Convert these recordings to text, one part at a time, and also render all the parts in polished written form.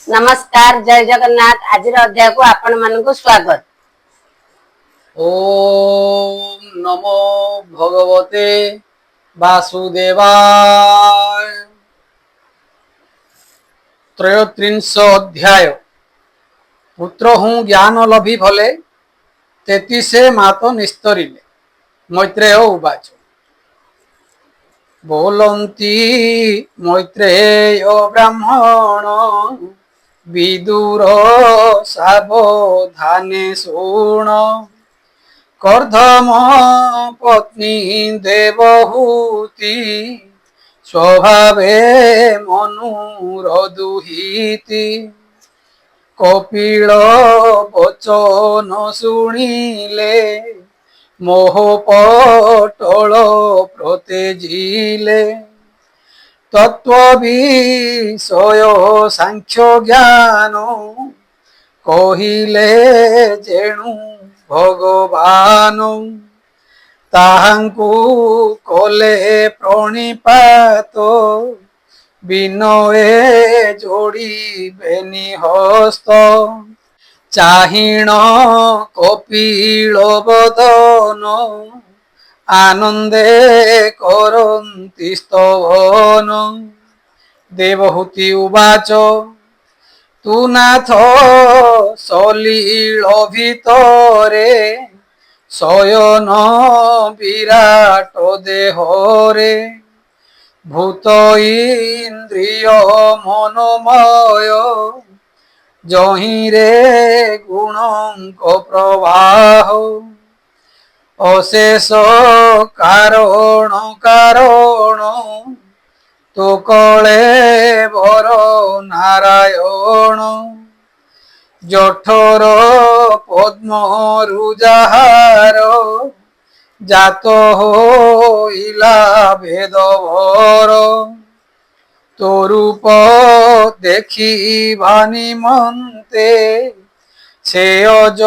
नमस्कार जय जगन्नाथ। आज अध्याय को आपण मान को स्वागत। ओम नमो भगवते वासुदेवाय। त्रयोत्रिंश अध्याय। पुत्र हूँ ज्ञान लभी भले तेतीसे मात निस्तरिले। मैत्रेय उवाच। बोलंती मैत्रेय ब्राह्मण विदुर सावधाने शुण। कर्दम पत्नी देवहूति स्वभावे मनुर दुहिति। कपिल वचन शुणिले मोह पटल प्रतेजिले। तत्व विषय सांख्य ज्ञान कहिले जेणु भगवान। ताहांकु कले प्रणिपात विनये जोड़िबेनि हस्त। चाहिण कपिल बदन आनंदे करन्ति स्तवन। देवहूति उवाच। तू नाथ सलील भितरे शयन विराट देहरे। भूत इंद्रिय मनोमय जहिरे गुणंक प्रवाह। अशेष कारण कारण तो कले वर नारायण। जठर पद्म रुजार जात होइला भेदभर। तो रूप देखी भानी मनते से अज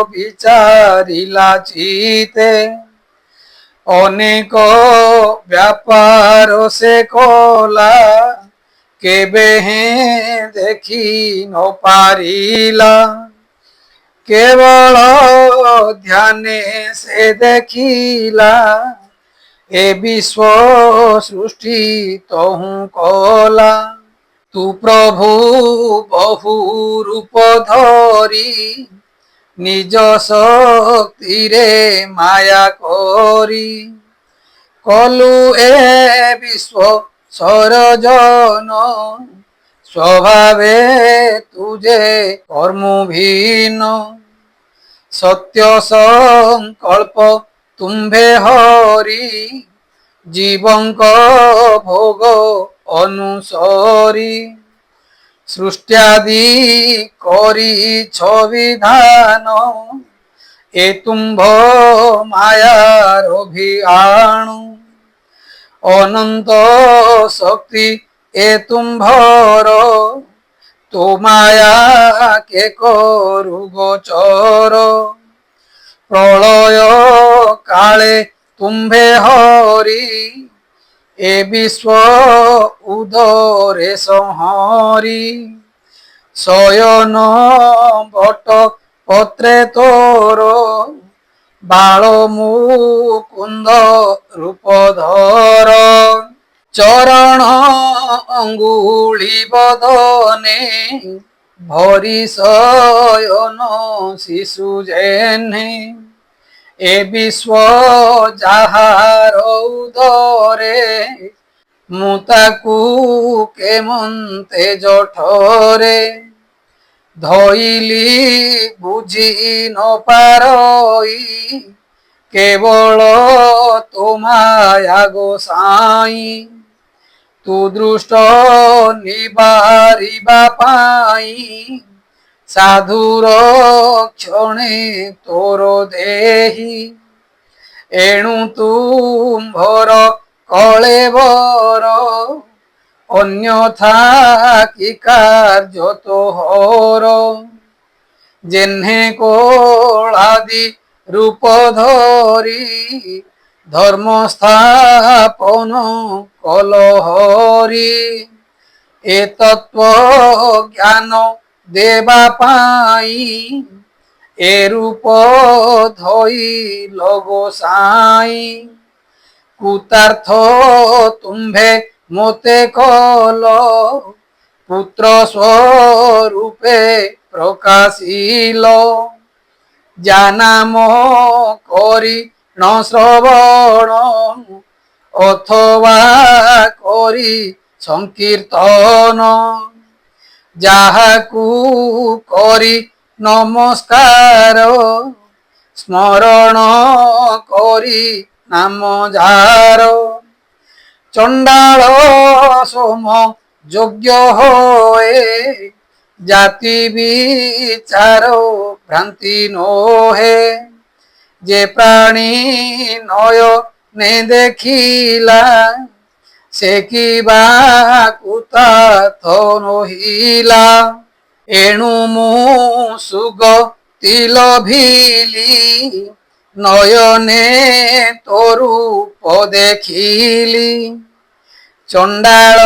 विचारिला चिते। अनेक व्यापार से कला केबे हें देखी न पारिला। केवल ध्याने से देखिला ए विश्व सृष्टि तहु कला। तू प्रभु बहु रूप धरी निज शक्ति रे माया करी। कलु ए विश्व सरजन स्वभावे तुझे कर्मभिन्न। सत्य संकल्प तुम्भे हरि जीवंक भोग अनुसरी। सृष्ट्यादि करी विधान ए तुम्भ मायार अभियान। अनंत शक्ति ए तुम्भर तो माया के करु गोचर। प्रलय काले तुम्भे हरि ए विश्व उदरे संहरी। शयन बट पत्रे तोर बाल मुकुंद रूपधर। चरण अंगुली बदने भरी शयन शिशु जेने। ए विश्व जाहार उदरे मुताकू केमंते जठरे। धइली बुझी न पारई केवल तो माया गोसाई। तू दृष्ट निबारिबा पाई साधुर क्षणे तोर देही। एणु तुम्भर कलेवर अन्यथा कि कार्य तोहर। जेन्हे कोलादि रूप धरी धर्म स्थापन कलहरी। ଏ ତତ୍ଵ ଜ୍ଞାନ ଦେବା ପାଇଁ ଏ ରୂପ ଧୋଇ ଲଗୋ ସାଇଁ কুতার্থ তুম্ভে মতে কল পুত্র স্বরূপে প্রকাশিল জানাম করি ন শ্রবণ অথবা করি সংকীর্তন যাহাকু করি নমস্কার স্মরণ করি নাম যার চণ্ডাল সোম যোগ্য হয়ে জাতি বিচার ভ্রান্তি নোহে যে প্রাণী নয় নে দেখিলা সে কি বা কুতার্থ নহিলা এণু মু সুগ তিল ভিলি নয়নে তরূপ দেখিলি চণ্ডাଳ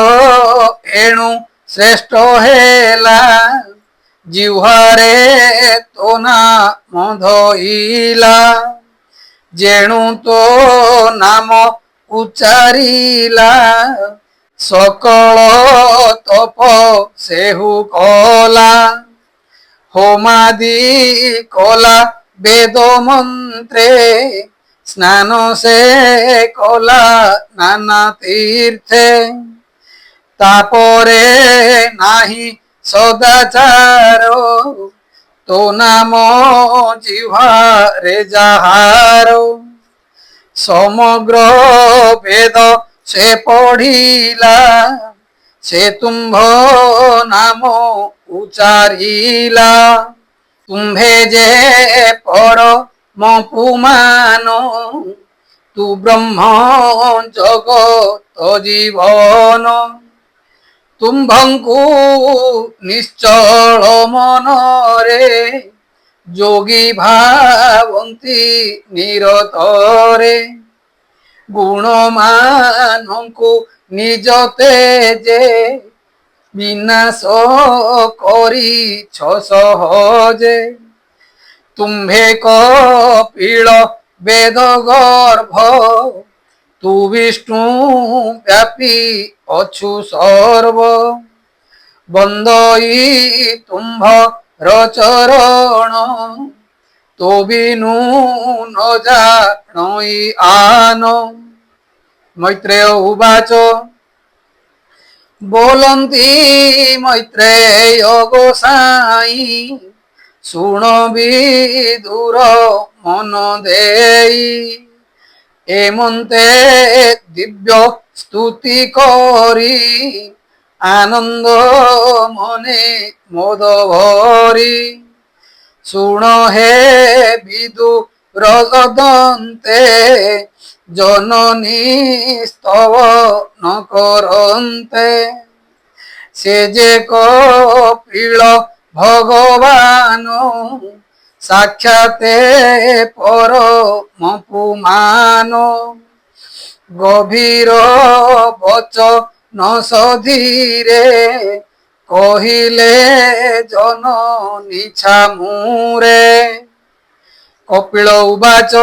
এণু শ্রেষ্ঠ হেলা জিহ্বারে তো নাম ধইলা যেণু তো নাম উচ্চারিলা সকল তপ সেহু কলা হোমাদি কলা বেদ মন্ত্রে স্নান সে কলা নানা তীর্থে তাপরে নাহি সদাচার তো নাম জিহ্বারে যাহার সমগ্র বেদ সে পড়িলা সে তুম্ভ নাম উচারিলা তুম্ভে যে পর মপুমান তু ব্রহ্ম জগত জীবন তুম্ভঙ্কু নিশ্চଳ মনরে যোগী ভাবନ୍ତି নিরতরে গুণମାନଙ୍କୁ নিজ তেজে বিনাশ କରିଛ ସହଜେ ତୁମ୍ଭେ କପିଳ ବେଦ ଗର୍ଭ ତୁ ବିଷ୍ଣୁ ବ୍ୟାପୀ ଅଛୁ ସର୍ବ ବନ୍ଦଇ ତୁମ୍ଭ ରଚରଣ তো বিনু ন জানই আন মৈত্রেয় উবাচ बोलती मैत्रेय गोसाई शुण विदुर मन देई एमंते दिव्य स्तुति करी आनंद मने मोद भरी शुण हे विदुर दन्ते জননী স্তব ন করন্তে সে যে কপিল ভগবান সাক্ষাতে পরম পুমান গভীর বচন সধীরে কহিলে জননী ছামুরে কপিল উবাচ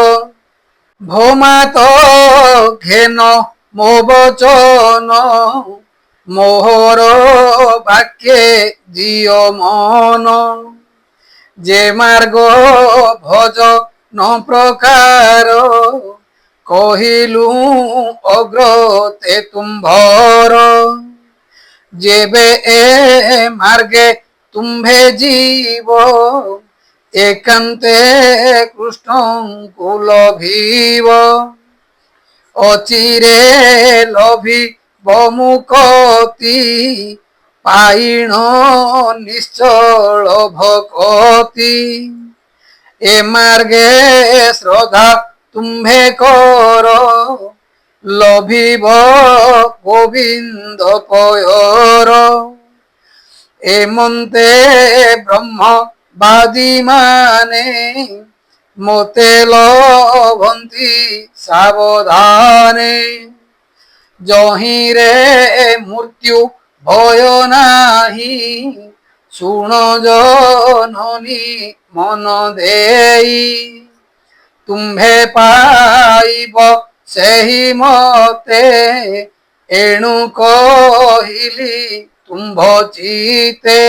ভৌমাত ঘেন মো বচন মোহর বাক্যে জিয় মন যে মার্গ ভজ ন প্রকার কহিলু অগ্রতে তুম্ভর যেবে এ মার্গে তুম্ভে জীব একান্তে কৃষ্ণଙ୍କୁ লভিব অচিরে লভিব মুকতি পাইণ নিশ্চଳ ভকতি এ মার্গে শ্রদ্ধা তুম্ভে কর লভিব গোবিন্দ পয়র এমন্তে ব্রহ্ম বাদী মানে মতে লভন্তি সাবধানে জহিরে মৃত্যু ভয় নাহি শুণ জননী মন দেই তুম্ভে পাইব ସେହି মতে ଏଣୁ କହିଲି ତୁମ୍ଭ ଚିତେ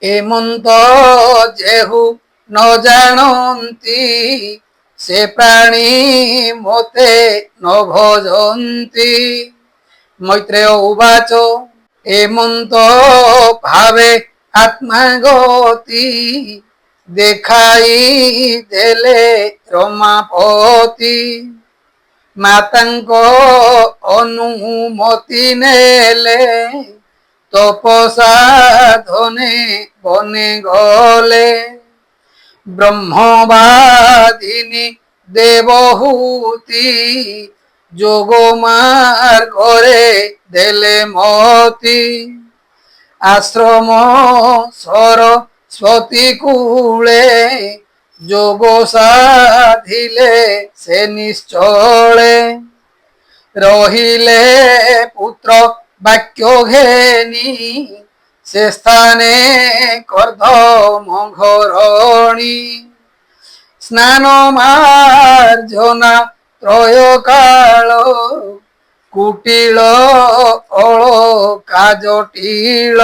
ଏମନ୍ତ ଯେହୁ ନ ଜାଣନ୍ତି ସେ ପ୍ରାଣୀ ମୋତେ ନ ଭଜନ୍ତି ମୈତ୍ରେୟ ଉବାଚ ଏମନ୍ତ ଭାବେ ଆତ୍ମାଗତି ଦେଖାଇ ଦେଲେ ରମାପତି ମାତାଙ୍କ ଅନୁମତି ନେଲେ ତପସାଧନେ ବନେ ଗଲେ ବ୍ରହ୍ମବାଦିନୀ ଦେବହୂତି ଯୋଗ ମାର୍ଗରେ ଦେଲେ ମତି ଆଶ୍ରମ ସରସ୍ୱତୀ କୂଳେ ଯୋଗ ସାଧିଲେ ସେ ନିଶ୍ଚଳେ ରହିଲେ ପୁତ୍ର ବାକ୍ୟ ଘେନି ସେ ସ୍ଥାନେ କର୍ଦ୍ଦମ ଘରଣୀ ସ୍ନାନ ମାର୍ଜନା ତ୍ରୟ କାଳ କୁଟିଳ ଅଳକା ଜଟିଳ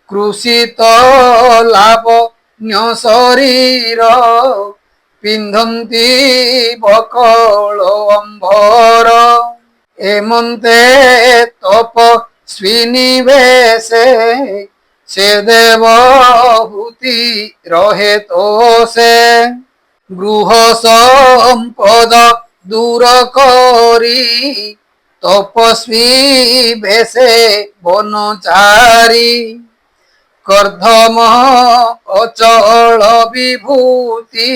କୃଷିତ ଲାବଣ୍ୟ ଶରୀର ପିନ୍ଧନ୍ତି ବକଳ ଅମ୍ବର ଏମନ୍ତେ ତପସ୍ୱିନୀ ବେଶେ ସେ ଦେବହୂତି ରହେ ତୋଷେ ଗୃହ ସମ୍ପଦ ଦୂର କରି ତପସ୍ୱୀ ବେଶେ ବନଚାରୀ କର୍ଦ୍ଦମ ଅଚଳ ବିଭୂତି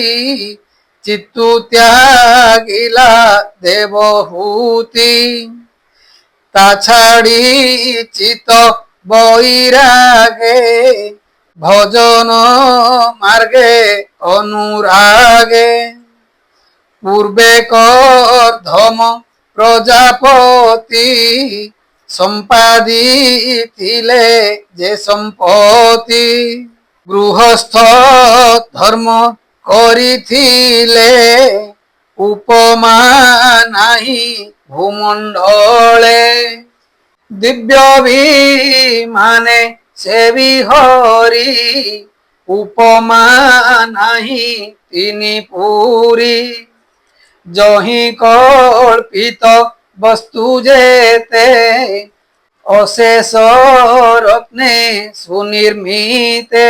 ଚିତ୍ତୁ ତ୍ୟାଗିଲା ଦେବହୂତି ତା ଛାଡ଼ି ଚିତ ବୈରାଗେ ଭଜନ ମାର୍ଗେ ଅନୁରାଗେ ପୂର୍ବେ କର୍ଦ୍ଦମ ପ୍ରଜାପତି ସମ୍ପାଦିଥିଲେ ଯେ ସମ୍ପତ୍ତି ଗୃହସ୍ଥ ଧର୍ମ କରିଥିଲେ ଉପମା ନାହିଁ ଭୂମଣ୍ଡଳେ ଦିବ୍ୟ ବିମାନେ ସେ ବିହରି ଉପମା ନାହିଁ ତିନି ପୁରୀ ଯହିଁ କଳ୍ପିତ ବস্তু যেতে অশেষ রত্নে সুনির্মিতে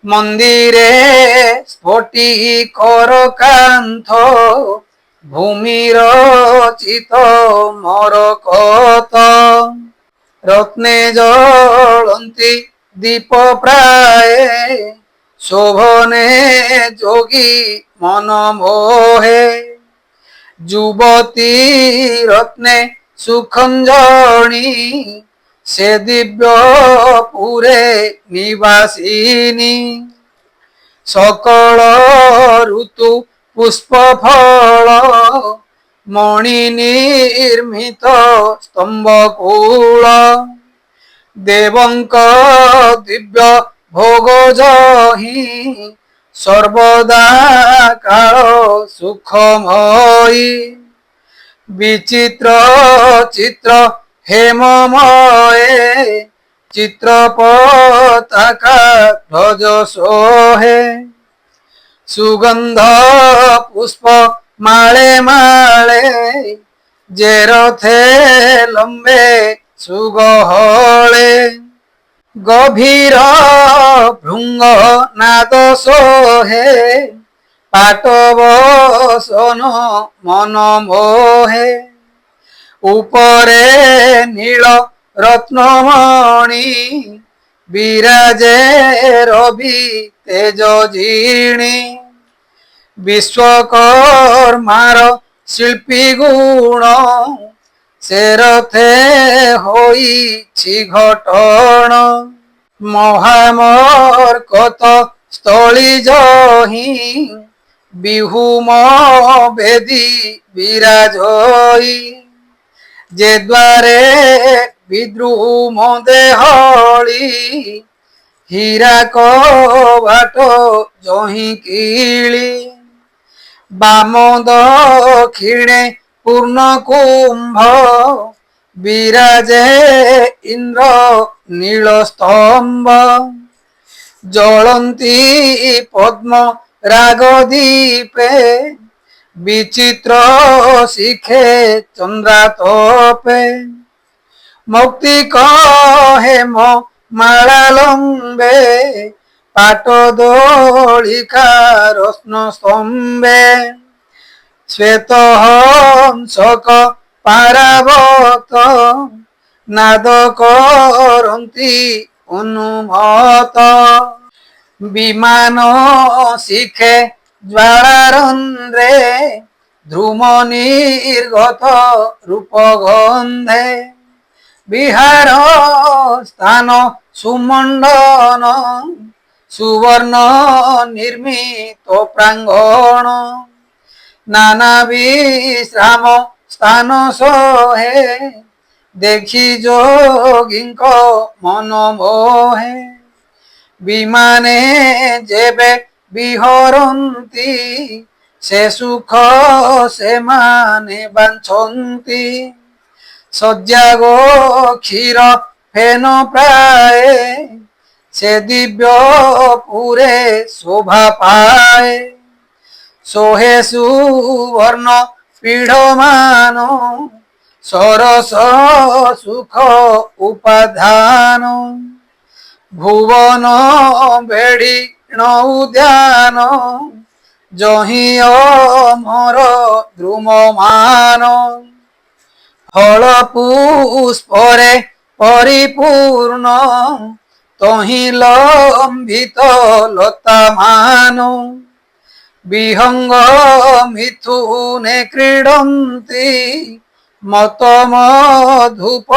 মন্দিরে স্ফটিকর কান্থ ভূমির চিত মরকত রত্নে জ্বলন্তি দীপ প্রায় শোভনে যোগী মন মোহে যুবতী রত্নে সুখঞ্জনী সে দিব্য পুরে নিবাসিনী সকল ঋতু পুষ্প ফল মণি নির্মিত স্তম্ভ কূল দেবঙ্ক দিব্য ভোগ জহি সর্বদা কাল সুখময়ী বিচিত্র চিত্র হেমময়ে চিত্র পতাকা ধ্বজ সোহে সুগন্ধ পুষ্প মালে মালে যে রথে লম্বে সুগহলে গভীর ভৃঙ্গ নাদ সোহে পাটবসন মন মোহে উপরে নীল রত্নমণি বিরাজে রবি তেজ জিণী বিশ্বকর্মার শিল্পী গুণ সে রথে হইছি ঘটন মহামর্কত স্থলী জহি বিহুম বেদী বিরাজই ଯେ ଦ୍ୱାରେ ବିଦ୍ରୁମ ଦେହଳି ହୀରା କବାଟ ଯହିଁ କିଳି ବାମ ଦକ୍ଷିଣେ ପୂର୍ଣ୍ଣ କୁମ୍ଭ ବିରାଜେ ଇନ୍ଦ୍ର ନୀଳ ସ୍ତମ୍ଭ ଜ୍ୱଳନ୍ତି ପଦ୍ମ ରାଗ ଦୀପେ ବିଚିତ୍ର ଶିଖେ ଚନ୍ଦ୍ରାତପେ মুক্তি কহে মালা লম্বে পাট দোলিকা রত্ন স্তম্ভে শ্বেত হংসক পারাবত নাদ করন্তি অনুমত বিমান শিখে জ্বালারন্ধ্রে ধ্রুম নির্গত রূপগন্ধে বিহার স্থান সুমণ্ডন সুবর্ণ নির্মিত প্রাঙ্গণ নানা বিশ্রাম স্থান সোহে দেখি যোগীঙ্ক মন মোহে বিমানে যেবে বিহরন্তি সে সুখ সেমানে বাঞ্ছন্তি শয্যা গো ক্ষীর ফেন প্রায় সে দিব্য পুরে শোভা পায় সোহে সুবর্ণ পীড়মান সরস সুখ উপাধান ভুবন বেড়ি উদ্যান যহি অমর দ্রুমমান ফল পুষ্পরে পরিপূর্ণ তহি লম্বিত লতামান বিহঙ্গ মিথুনে ক্রীড়ন্তি মত মধুপ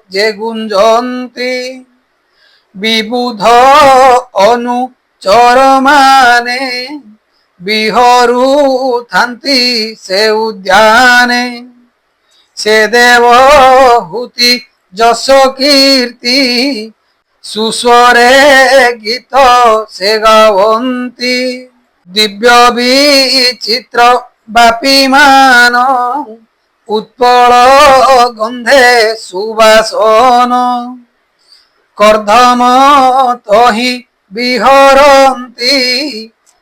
যে গুঞ্জন্তি বিবুধ অনুচর মানে বিহরুথান্তি সে উদ্যানে সে দেবহূতি যশ কীর্তি সুস্বরে গীত সে গাওন্তি দিব্য বিচিত্র বাপীমান উৎপল গন্ধে সুবাসন কর্ধম তহি বিহরন্তি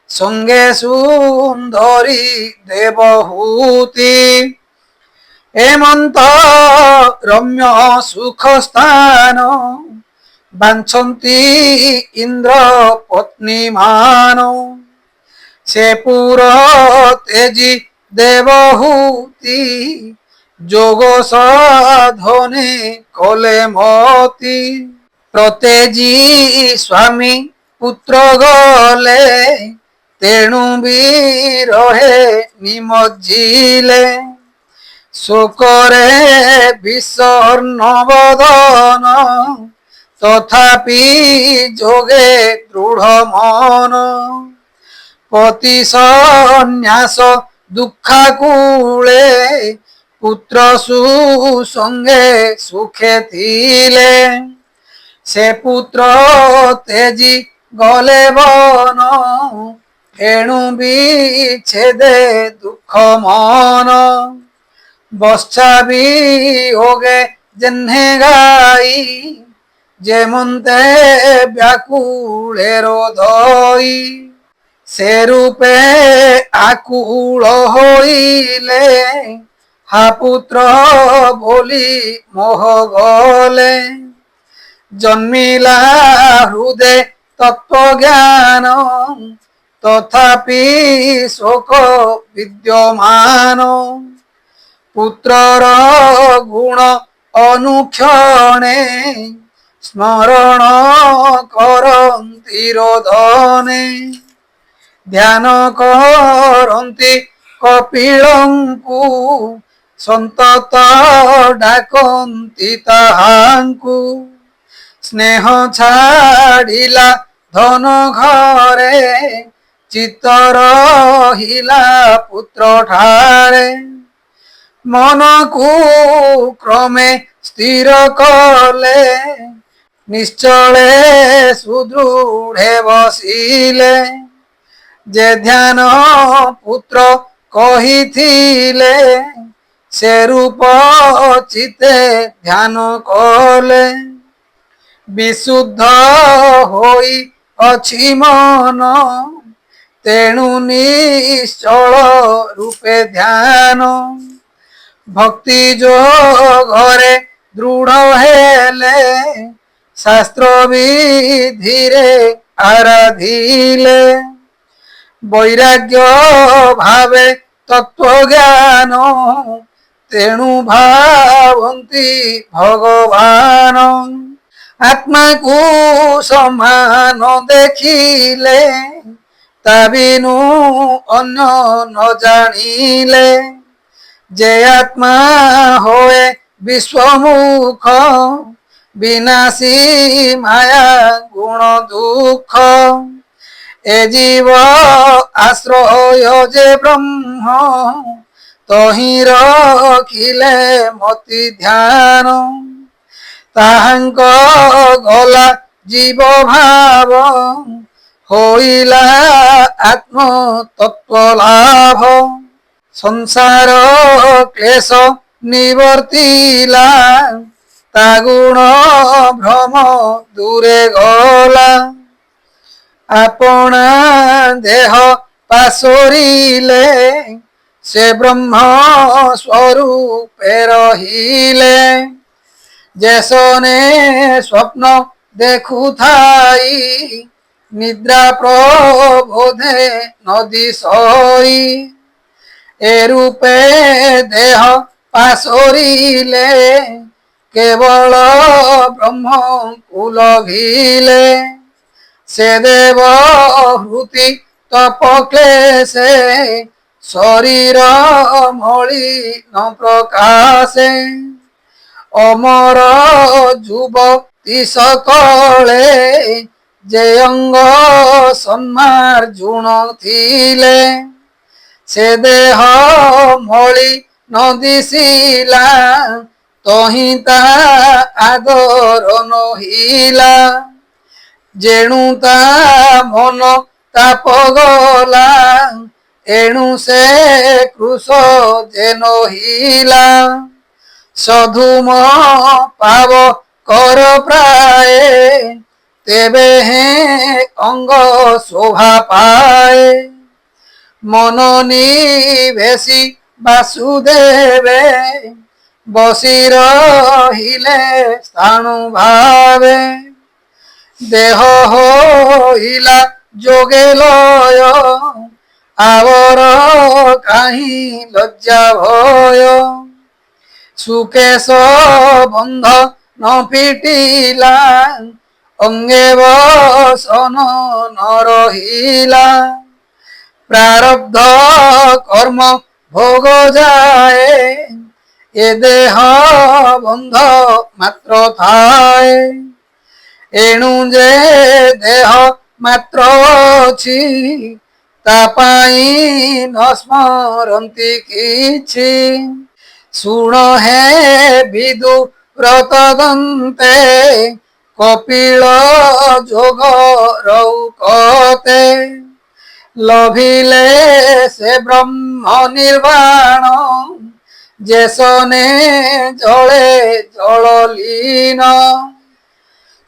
সঙ্গে সুন্দরী দেবহূতি হেমন্ত রম্য সুখ স্থান বাঞ্ছন্তি ইন্দ্র পত্নী মান সে পুর তেজি দেবহূতি যোগ সাধনে কলে মতি প্রতেজি স্বামী পুত্র গলে তেণু বিরহে নিমজ্জিলে শোকরে বিষণ্ণ বদন তথাপি যোগে দৃঢ় মন পতি সন্ন্যাস দুঃখাকুলে পুত্র সুসঙ্গে সুখে থিলে সে পুত্র তেজি গলে বন এণু বিচ্ছেদে দুঃখ মন বৎসা বিয়োগে জেহ্নে গাই যেমন্তে ব্যাকুলে রোধই সে রূপে আকুল হইলে হা পুত্র বলি মোহ গলে জন্মিলা হৃদে তত্ত্বজ্ঞান তথাপি শোক বিদ্যমান পুত্রর গুণ অনুক্ষণে স্মরণ করন্তি রোদনে ধ্যান করন্তি কপিলঙ্কু সন্তত ডাকন্তি তাহাঙ্কু স্নেহ ছাড়িলা ধন ঘরে চিত্ত রহিলা পুত্র ঠারে ମନକୁ କ୍ରମେ ସ୍ଥିର କଲେ ନିଶ୍ଚଳେ ସୁଦୃଢ଼େ ବସିଲେ ଯେ ଧ୍ୟାନ ପୁତ୍ର କହିଥିଲେ ସେ ରୂପ ଚିତେ ଧ୍ୟାନ କଲେ ବିଶୁଦ୍ଧ ହୋଇ ଅଛି ମନ ତେଣୁ ନିଶ୍ଚଳ ରୂପେ ଧ୍ୟାନ ଭକ୍ତି ଯୋଗରେ ଦୃଢ଼ ହେଲେ ଶାସ୍ତ୍ର ବିଧିରେ ଆରାଧିଲେ ବୈରାଗ୍ୟ ଭାବେ ତତ୍ତ୍ୱଜ୍ଞାନ ତେଣୁ ଭାବନ୍ତି ଭଗବାନ ଆତ୍ମାକୁ ସମାନ ଦେଖିଲେ ତା ବିନୁ ଅନ୍ୟ ନ ଜାଣିଲେ ଯେ ଆତ୍ମା ହୋଏ ବିଶ୍ୱମୁଖ ବିନାଶୀ ମାୟା ଗୁଣ ଦୁଃଖ ଏ ଜୀବ ଆଶ୍ରୟ ଯେ ବ୍ରହ୍ମ ତହିଁ ରଖିଲେ ମତି ଧ୍ୟାନ ତାହାଙ୍କ ଗଲା ଜୀବ ଭାବ ହୋଇଲା ଆତ୍ମ ତତ୍ତ୍ୱ ଲାଭ ସଂସାର କ୍ଲେଶ ନିବର୍ତ୍ତିଲା ତା ଗୁଣ ଭ୍ରମ ଦୂରେ ଗଲା ଆପଣା ଦେହ ପାଶୋରିଲେ ସେ ବ୍ରହ୍ମ ସ୍ୱରୂପେ ରହିଲେ ଯେସନେ ସ୍ୱପ୍ନ ଦେଖୁଥାଇ ନିଦ୍ରା ପ୍ରବୋଧେ ନଦୀ ସଇ ଏ ରୂପେ ଦେହ ପାଶୋରିଲେ କେବଳ ବ୍ରହ୍ମକୁ ଲଭିଲେ ସେ ଦେବ ହୃତି ତପ କ୍ଲେଶେ ଶରୀର ମଳିନ ପ୍ରକାଶେ ଅମର ଯୁବତୀ ସକଳେ ଯେ ଅଙ୍ଗ ସମ୍ମାର୍ଜୁନ ଥିଲେ ସେ ଦେହ ମଳି ନ ଦିଶିଲା ତହିଁ ତା ଆଦର ନହିଲା ଯେଣୁ ତା ମନ ତାପ ଗଲା ଏଣୁ ସେ କୃଶ ଯେ ନହିଲା ସଧୁମ ପାବ କର ପ୍ରାୟ ତେବେ ହେଁ ଅଙ୍ଗ ଶୋଭା ପାଏ ମନ ନିବେଶି ବାସୁଦେବେ ବସି ରହିଲେ ସ୍ଥାଣୁ ଭାବେ ଦେହ ହୋଇଲା ଯୋগে ଲୟ ଆବର କାହିଁ ଲଜ୍ଜା ଭୟ ସୁକେଶ ବନ୍ଧ ନ ଫିଟିଲା ଅଙ୍ଗେ ବସନ ନ ରହିଲା ପ୍ରାରବ୍ଧ କର୍ମ ଭୋଗ ଯାଏ ଏ ଦେହ ବନ୍ଧ ମାତ୍ର ଥାଏ ଏଣୁ ଯେ ଦେହ ମାତ୍ର ଅଛି ତା ପାଇଁ ନ ସ୍ମରନ୍ତି କିଛି ଶୁଣ ହେ ବିଦୁ ବ୍ରତଦନ୍ତେ କପିଳ ଯୋଗ ରୌକତେ ଲଭିଲେ ସେ ବ୍ରହ୍ମ ନିର୍ବାଣ ଯେସନେ ଜଳେ ଜଳଲୀନ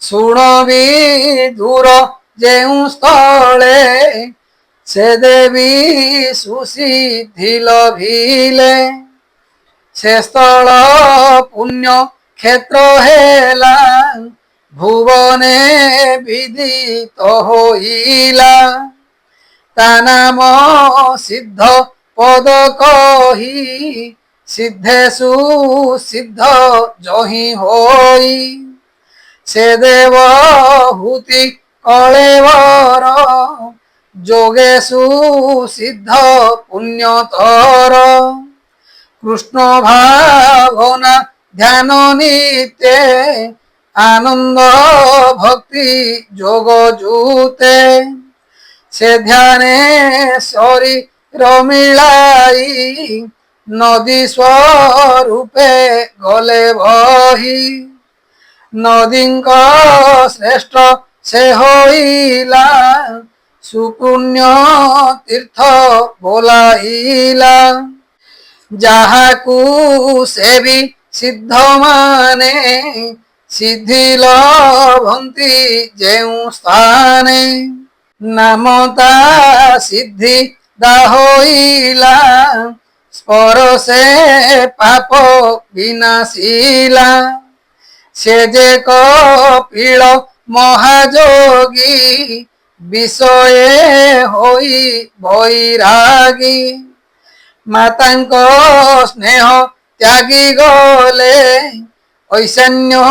ଶୁଣ ବିଦୁର ଯେଉଁ ସ୍ଥଳେ ସେ ଦେବୀ ସୁସିଦ୍ଧି ଲଭିଲେ ସେ ସ୍ଥଳ ପୁଣ୍ୟ କ୍ଷେତ୍ର ହେଲା ଭୁବନେ ବିଦିତ ହୋଇଲା ତା ନାମ ସିଦ୍ଧ ପଦ କହି ସିଦ୍ଧେ ସୁସିଦ୍ଧ ଜହିଁ ହୋଇ ସେ ଦେବ ହୁତି କଳେବର ଯୋগে ସୁସିଦ୍ଧ ପୁଣ୍ୟତର কৃষ্ণ ভাবনা ধ্যান নিতে আনন্দ ভক্তি যোগ জুতে সে ধ্যানে শরীর মিলাই নদী স্বরূপে গলে বহি নদীଙ୍କ শ্রেষ্ঠ ସେ ହୋଇଲା ସୁପୁଣ୍ୟ ତୀର୍ଥ ବୋଲାଇଲା ଯାହାକୁ ସେବି ସିଦ୍ଧ ମାନେ ସିଦ୍ଧି ଲଭନ୍ତି ଯେଉଁ ସ୍ଥାନେ ନାମ ତା ସିଦ୍ଧି ଦା ହୋଇଲା ସ୍ପରଶେ ପାପ ବିନାଶିଲା ସେ ଯେ କପିଳ ମହାଯୋଗୀ ବିଷয়ে ହୋଇ ବୈରାଗୀ ମାତାଙ୍କ ସ୍ନେହ ତ୍ୟାଗି ଗଲେ ଐଶାନ୍ୟ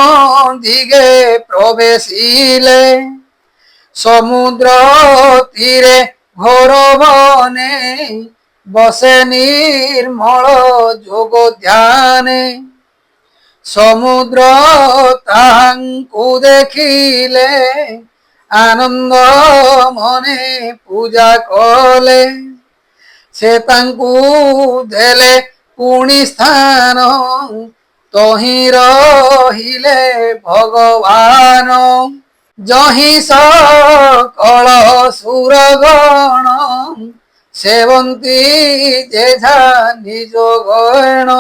ଦିଗେ ପ୍ରବେଶିଲେ ସମୁଦ୍ର তীরে ঘোর বনে বসে নির্মল যোগ ধ্যানে সমুদ্র তাহাଙ୍କୁ ଦେଖିଲେ ଆନନ୍ଦ ମନେ ପୂଜା କଲେ ସେ ତାଙ୍କୁ ଦେଲେ ପୁଣି ସ୍ଥାନ ତହିଁ ରହିଲେ ଭଗବାନ ଯହିଁ ସକଳ ସୁରଗଣ ସେବନ୍ତି ଯେଝା ନିଜ ଗଣ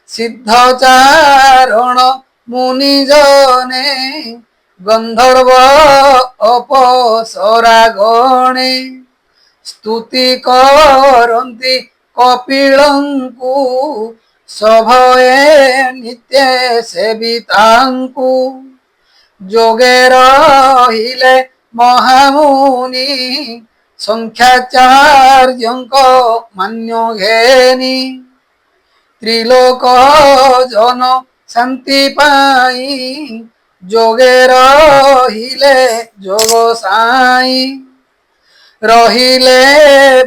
সিদ্ধচারণ মুনিজনে গন্ধর্ব অপসরাগণে স্তুতি করন্তি কপিলଙ୍କୁ সভয়ে নিত্যে সেবিতাଙ୍କୁ যোগে রহিলে মহামুনি সংখ্যাচার্যଙ୍କ মান্য ঘেনি ত্রিলোক জন শান্তি পাই যোগে রহিলে যোগ সাই রহিলে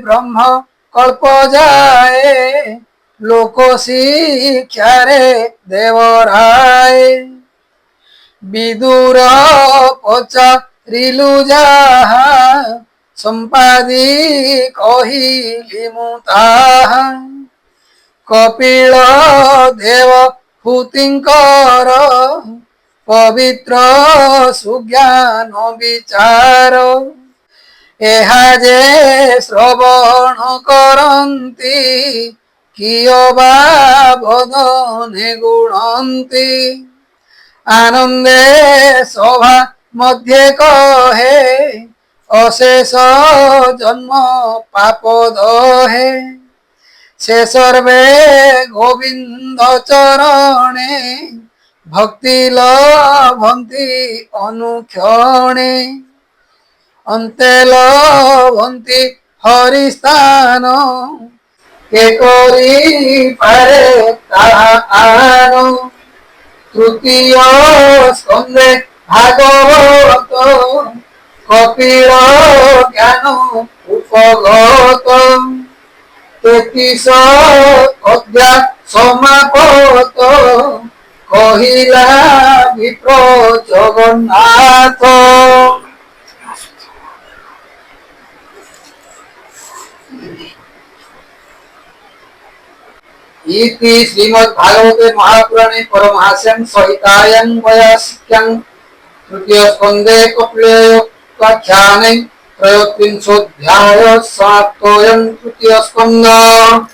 ব্রহ্ম কল্প যায় লোক শিক্ষারে দেবরায় বিদুর পচারিলু যাহা সম্পাদি কহিলি মু তাহা কপিল দেব ভূতিଙ୍କର পবিତ୍ର ସୁଜ୍ଞାନ ବିଚାର ଏହା ଯେ ଶ୍ରବଣ କରନ୍ତି କିଏ ବା ବଦନେ ଗୁଣନ୍ତି ଆନନ୍ଦେ ସଭା ମଧ୍ୟେ କହେ ଅଶେଷ ଜନ୍ମ ପାପ ଦହେ ସେ ସର୍ବେ ଗୋବିନ୍ଦ ଚରଣେ ଭକ୍ତି ଲଭନ୍ତି ଅନୁକ୍ଷଣେ ଅନ୍ତେ ଲଭନ୍ତି ହରି ସ୍ଥାନ କେ କରି ପାରେ ତାହା ଆନ ତୃତୀୟ ସ୍କନ୍ଧେ ଭାଗବତ କପିଳ ଜ୍ଞାନ ଉପଗତ 33 অধ্যায় সমাপত কহিলা বিপ্র জগন্নাথ। ইতি শ্রীমদ্ ভাগবতে মহাপুরাণে পরমহাস্যাং সহিতায়াং বয়াস্যাং তৃতীয় স্কন্ধে কপিলোপাখ্যানে त्रयोत्रिंशोऽध्यायः समाप्तोऽयं तृतीयः स्कन्धः।